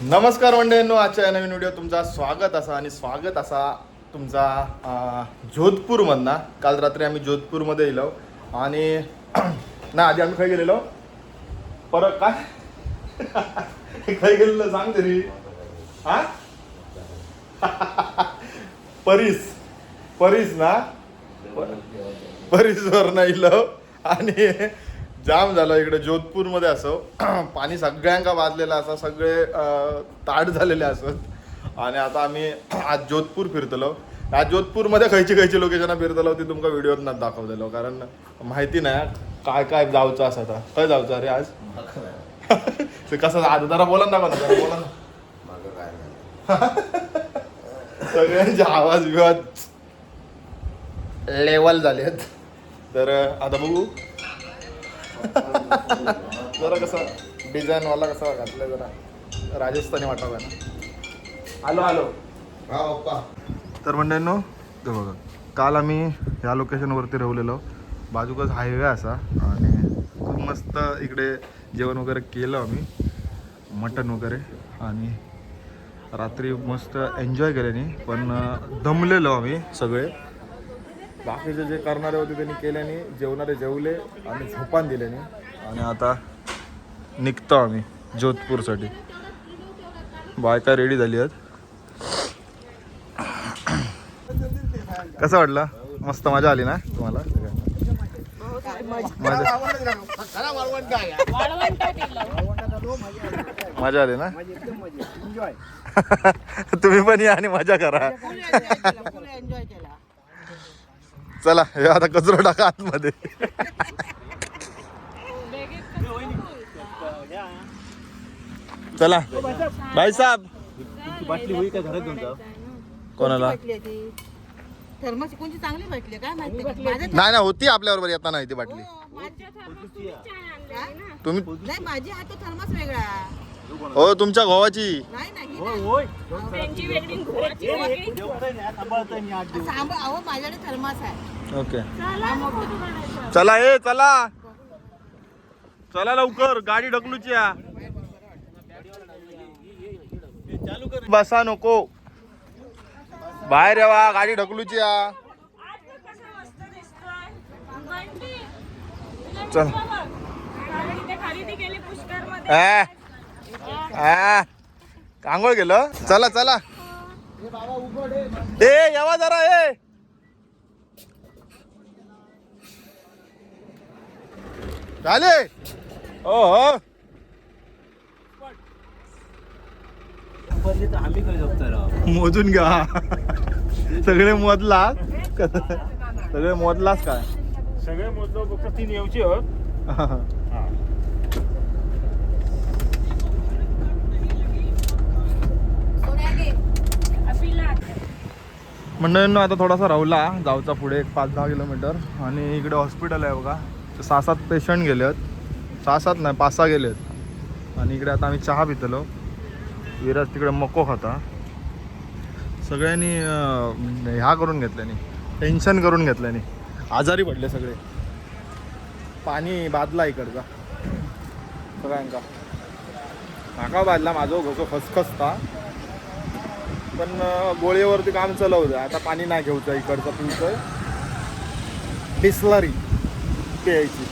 नमस्कार मंडळींनो, आजच्या नवीन व्हिडिओ तुमचा स्वागत असा तुमचा जोधपूरमधनं. काल रात्री आम्ही जोधपूरमध्ये गेलो आणि ना आधी आम्ही खाई गेलेलो परत काय खाई गेलेलो सांग तरी. हा परीस ना परीसवर नाही गेलो आणि जाम झालं इकडे जोधपूरमध्ये. असं पाणी सगळ्यांका वाजलेलं असं, सगळे ताट झालेले असत. आणि आता आम्ही आज जोधपूर फिरतलो. आज जोधपूरमध्ये खयची लोकेशन फिरतलो ती तुमका व्हिडिओत न दाखवलेलो, कारण माहिती नाही काय काय जाऊचं असं. आता काय जाऊचं अरे आज ते कसं आज जरा बोला ना, जरा बोला ना. सगळ्यांचे आवाज बिवाज लेवल झाले आहेत. तर आता बघू जरा कसं डिझाईनवाला कसा घातलं, जरा राजस्थानी वाटावं ना. आलो हा पप्पा. तर मंडळींनो ते बघा, काल आम्ही ह्या लोकेशनवरती राहिलेलो. बाजूकच हायवे असा आणि खूप मस्त इकडे जेवण वगैरे केलं आम्ही, मटण वगैरे, आणि रात्री मस्त एन्जॉय केल्याने. पण दमलेलो आम्ही सगळे. बाकीचे जे करणारे होते त्यांनी केल्याने, जेवणारे जेवले आणि झोपान दिल्याने. आणि आता निघतो आम्ही जोधपूरसाठी. बायका रेडी झाली आहेत. कसं वाटलं? मस्त मजा आली ना तुम्हाला? मजा आली ना? तुम्ही पण या आणि मजा करा. चला हे आता कचरा टाका आतमध्ये. चला भाई साहेब. बाटली होई का घरात घेऊन जा. कोणाला थर्मस कोणती चांगली भेटली काय माहिती. नाही ना होती आपल्याबरोबर येताना ती बाटली. तुम्ही नाही, माझी हा तो थर्मस वेगळा. हो तुमच्या गोवाची. नाही नाही अहो माझ्याकडे थर्मस आहे. ओके चला ए चला चला लवकर, गाडी ढकलूची या. बसा नको, बाहेर यावा, गाडी ढकलूची या. चल आंघोळ गेलं. चला चला ए यावा जरा ए. झाले हो हो. मोजून घ्या सगळे मोजला. सगळे मोजलाच काय? सगळे मोजलो फक्त 3 येऊची होत. मंडळींनो आता थोडासा राहुला जाऊचा पुढे 5-10 किलोमीटर. आणि इकडे हॉस्पिटल आहे बघा. 6-7 पेशंट गेले आहेत. 6-7 नाही 5-6 गेले आहेत. आणि इकडे आता आम्ही चहा पितलो. विराज तिकडे मको खाता. सगळ्यांनी ह्या करून घेतल्याने, टेन्शन करून घेतल्याने आजारी पडले सगळे. पाणी बादला इकडचा सगळ्यांका. नाका बादला, माझं घोसो खसखसता. पण गोळीवरती काम चालवतं. आता पाणी नाही घेऊचं इकडचं, पिवतोय बिस्लरी प्यायची.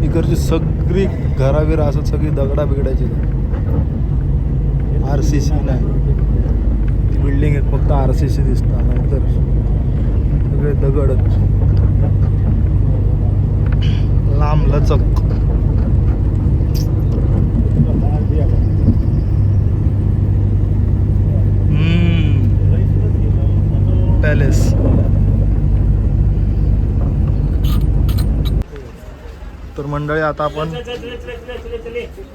इकडची सगळी घराबिरा असं सगळी दगडा बिगडायची. RCC नाही, बिल्डिंग आहेत फक्त RCC दिसतात, नाहीतर सगळे दगडच लांब लचक. पॅलेस. तर मंडळी आता आपण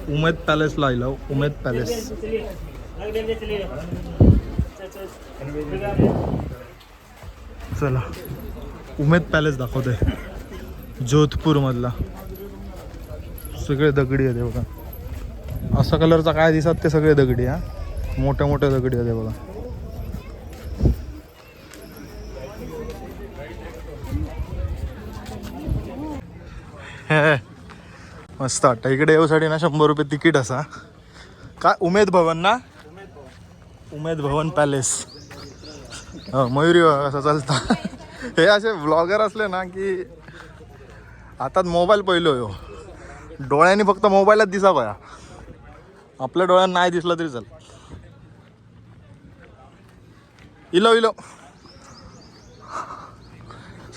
उमेद पॅलेसला आलो. उमेद पॅलेस. चला उमेद पॅलेस दाखवतोय जोधपूर मधला. सगळे दगडी आहे बघा. असा कलरचा काय दिसत ते सगळे दगडी. हा मोठ्या मोठ्या दगडी आहे बघा. मस्त वाटतं. इकडे येऊसाठी ना 100 रुपये तिकीट असा. काय उमेद भवन ना, उमेद भवन पॅलेस. मयुरी असं चालतं. हे असे व्लॉगर असले ना की आता मोबाईल पहिलो हो, डोळ्यांनी फक्त मोबाईलच दिसा पाया, आपल्या डोळ्यांना नाही दिसलं तरी चाल. इलो इलो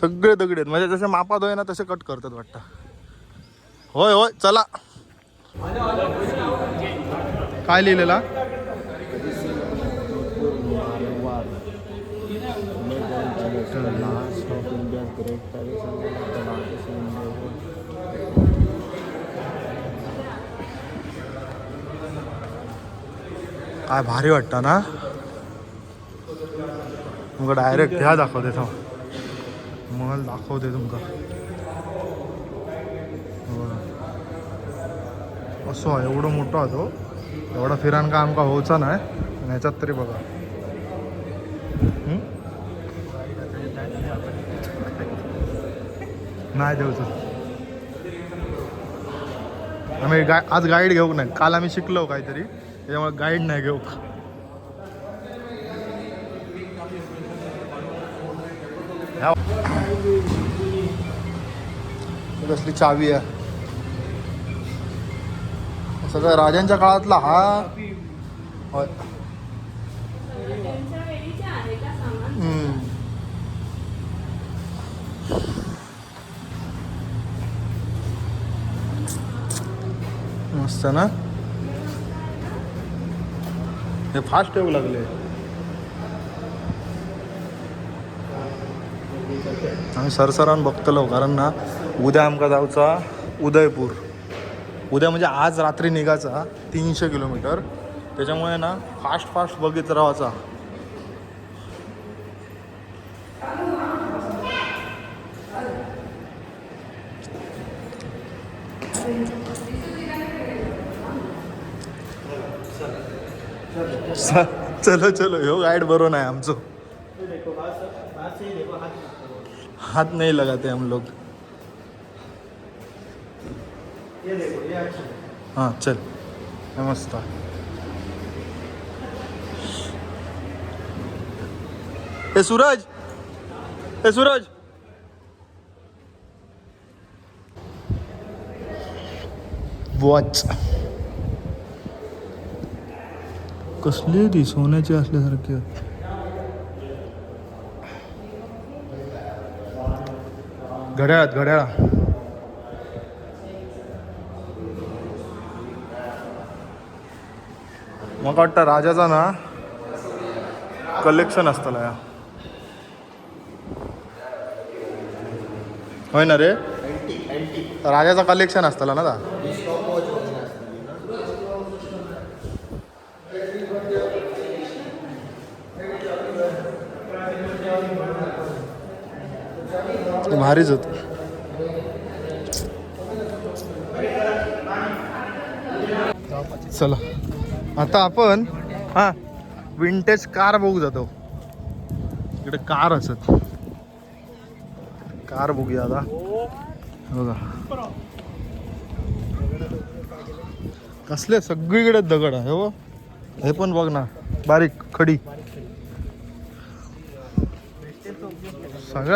सगळे दगड आहेत, म्हणजे जसे मापात होय ना तसे कट करतात वाटतं. होय होय चला. काय लिहिलेला? काय भारी वाटतं ना. तुमका डायरेक्ट ह्या दाखवते तो महल दाखवते तुमका. असो एवढं मोठं हा तो, एवढा फिरान का आमका होचा नाही. ह्याच्यात तरी बघा. नाही देऊचं आम्ही आज गाईड घेऊ नाही. काल आम्ही शिकलो काहीतरी, त्याच्यामुळे गाईड नाही घेऊ. कसली चावी आहे, सगळं राजांच्या काळातला हा. होय. मस्त ना. हे फास्ट येऊ लागले. आम्ही सरसरान बघतलो, कारण ना उद्या आमका जाऊचा उदयपूर. उद्या म्हणजे आज रात्री निघायचा 300 किलोमीटर. त्याच्यामुळे ना फास्ट बघित राहायचा. चलो चलो, ह्यो गाईड बरो नाही आमचो. हाथ नहीं लगाते हम लोग. हाँ चल नमस्कार. ए सूरज, ए सूरज. वॉच कसली ती सोन्याची असल्यासारखी. घड्याळा मग वाटतं राजाचा ना कलेक्शन असतं या. होय ना रे, राजाचा कलेक्शन असतं ना दा. भारीच होत. चला आता आपण विंटेज कार बघू जातो. इकडे कार असत, कार बघूया आता. बघा कसले सगळीकडे दगड आहे हो. हे पण बघ ना, बारीक खडी.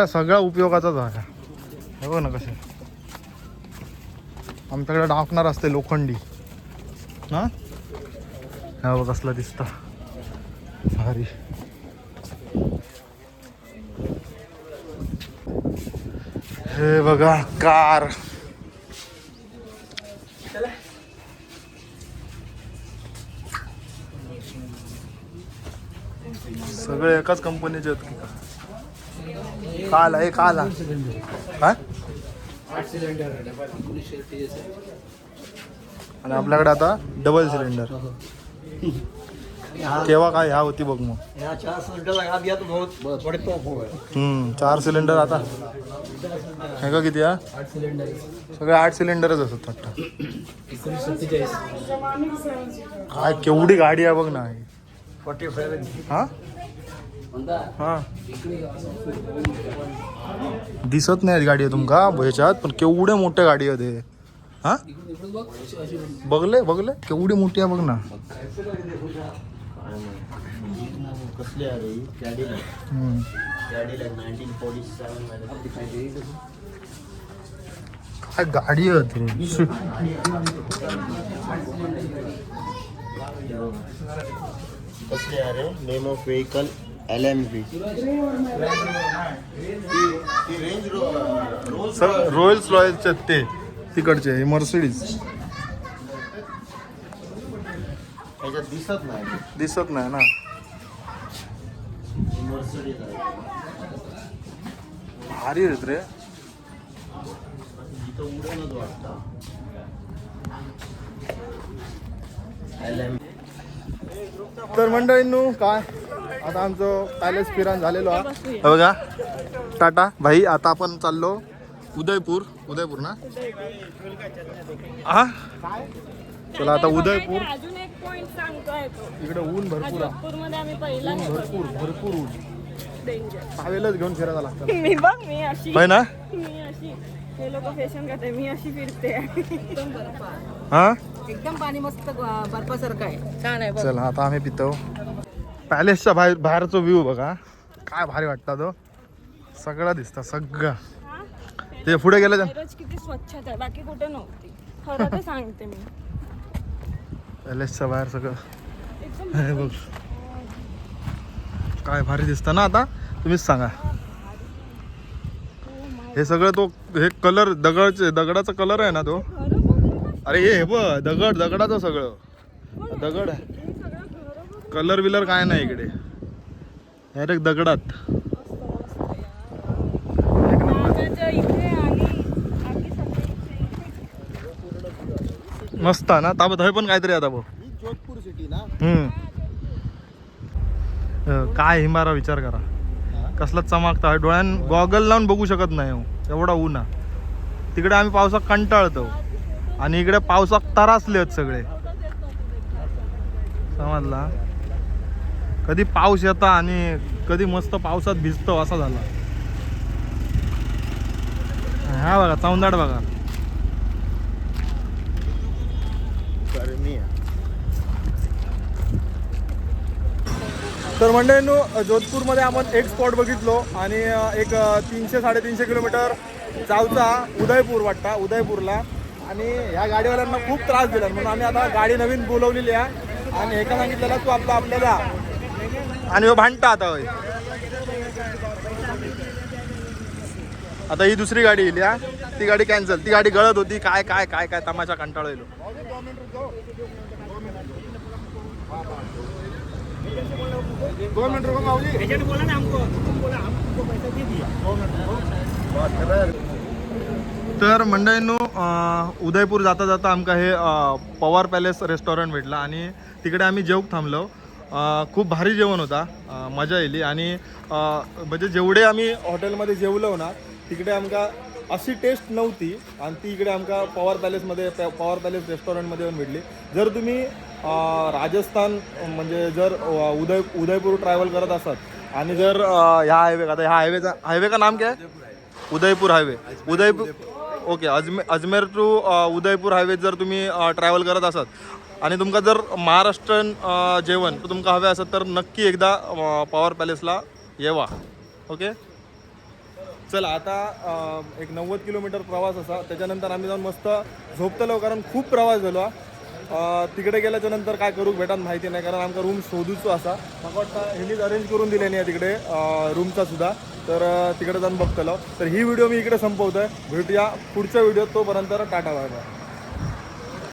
सगळ्या उपयोगाचाच आहे. हे बघ ना कसे आमच्याकडे डाकणार असते लोखंडी ना. हा बघ कसला दिसता भारी. हे बघा कार. सगळे एकाच कंपनीचे आहेत की का आला हे का आला. काय आणि आपल्याकडे आता डबल सिलेंडर. केव्हा काय ह्या होती बघ. मग 4 सिलेंडर आता हे का किती. सगळे 8 सिलेंडरच असत वाटतं. काय केवढी गाडी आहे बघ ना. हा हा दिसत नाही गाडी आहे तुमका ह्याच्यात, पण केवढे मोठ्या गाडी आहे. हा बघले बघले केवढी मोठी आहे बघ ना. कसली आहे हम्म. 1947 काय गाडी आहे रे. कसली आहे name of vehicle LMV. Royals रॉयल्सचे ते तिकडचे हे मर्सिडीज त्याच्यात दिसत नाही दिसत नाही ना. मर्सिडीज आहे. भारी आहेत रे. इथं उडेलच वाटतं. LMV. तर मंडळींनो काय आता आमचं पॅलेस फिरान झालेलो आहे. हे बघा टाटा भाई. आता आपण चाललो उदयपूर ना हा. चला आता उदयपूर. अजून एक पॉइंट सांगतोय तो. इकडे ऊन भरपूर आहे. नागपूरमध्ये आम्ही पहिला ऊन भरपूर ऊन. डेंजर. पावेलच घेऊन फिरायला लागतं मी अशी होय ना. मी अशी हे लोक फॅशन करते मी अशी फिरते. एकदम बर्फ आहे. हा एकदम पाणी मस्त बर्फासारखं आहे. छान आहे बघ. चला आता आम्ही पितो. पॅलेसच्या बाहेरचा व्ह्यू बघा काय भारी वाटतं तो. सगळं दिसतं सगळं. ते पुढे गेलं रोज किती स्वच्छता आहे बाकी कुठे नव्हती. खरं तर सांगते मी. पॅलेसच्या बाहेर सगळं एकदम हे बघ काय भारी दिसतं ना. आता तुम्हीच सांगा. हे सगळं तो हे कलर दगडाचा कलर आहे ना तो. खरं बघ. अरे हे बघ दगडाचं सगळं दगड आहे. कलर बिलर काय नाही इकडे डायरेक्ट दगडात. नागाच्या इथे आणि बाकी सगळे मस्त आहे ना. ताबत हे पण काहीतरी आता भाऊ. जोधपूर सिटी ना. काय हिमारा विचार करा कसला चमकता डोळ्यान गॉगल लावून बघू शकत नाही हो. एवढा ऊन आहे. तिकडे आम्ही पावसात कंटाळतो आणि इकडे पावसात तरासले आहेत सगळे. समजला. कधी पाऊस येता आणि कधी मस्त पावसात भिजतो असा झाला. हा बघा चौंदाड बघा. गरमी आहे. तर मंडळींनो जोधपूरमध्ये आपण एक स्पॉट बघितलो आणि एक 300-350 किलोमीटर जाऊचा उदयपूर वाटता उदयपूरला. आणि ह्या गाडीवाल्यांना खूप त्रास दिला म्हणून आम्ही आता गाडी नवीन बोलवलेली आहे आणि एका सांगितलेला तू आपल्याला आणि हो भांडता आता होय. आता ही दुसरी गाडी येईल या. ती गाडी कॅन्सल. ती गाडी गळत होती. काय काय काय काय तमाशा कंटाळलो येलो. तर मंडळींनो उदयपूर जाता जाता आमका हे पवार पॅलेस रेस्टॉरंट भेटला आणि तिकडे आम्ही जेवूक थांबलो. खूप भारी जेवण होता. मजा येईल आणि म्हणजे जेवढे आम्ही हॉटेलमध्ये जेवलो ना तिकडे आमका अशी टेस्ट नव्हती आणि ती इकडे आमका पवार पॅलेस रेस्टॉरंटमध्ये येऊन भेटली. जर तुम्ही राजस्थान म्हणजे जर उदयपूर ट्रॅव्हल करत असाल आणि जर ह्या हायवे का नाम क्या है Udaipur highway okay Ajmer to Udaipur highway जर तुम्ही ट्रॅव्हल करत असाल आणि तुमका जर महाराष्ट्रीयन जेवण तुमका हवे असेल तर नक्की एकदा पवार पॅलेसला येवा. ओके चला आता एक 90 किलोमीटर प्रवास असा. त्याच्यानंतर आम्ही जाऊन मस्त झोपतलो कारण खूप प्रवास झालो. तिकडे गेल्याच्या नंतर काय करू भेटान माहिती नाही कारण आमचा रूम शोधूचो असा. मला वाटतं ह्यांनीच अरेंज करून दिले नाही तिकडे रूमचा सुद्धा. तर तिकडे जाऊन बघतलो. तर ही व्हिडिओ मी इकडे संपवतोय. भेटूया पुढच्या व्हिडिओत. तोपर्यंत टाटा बाय बाय.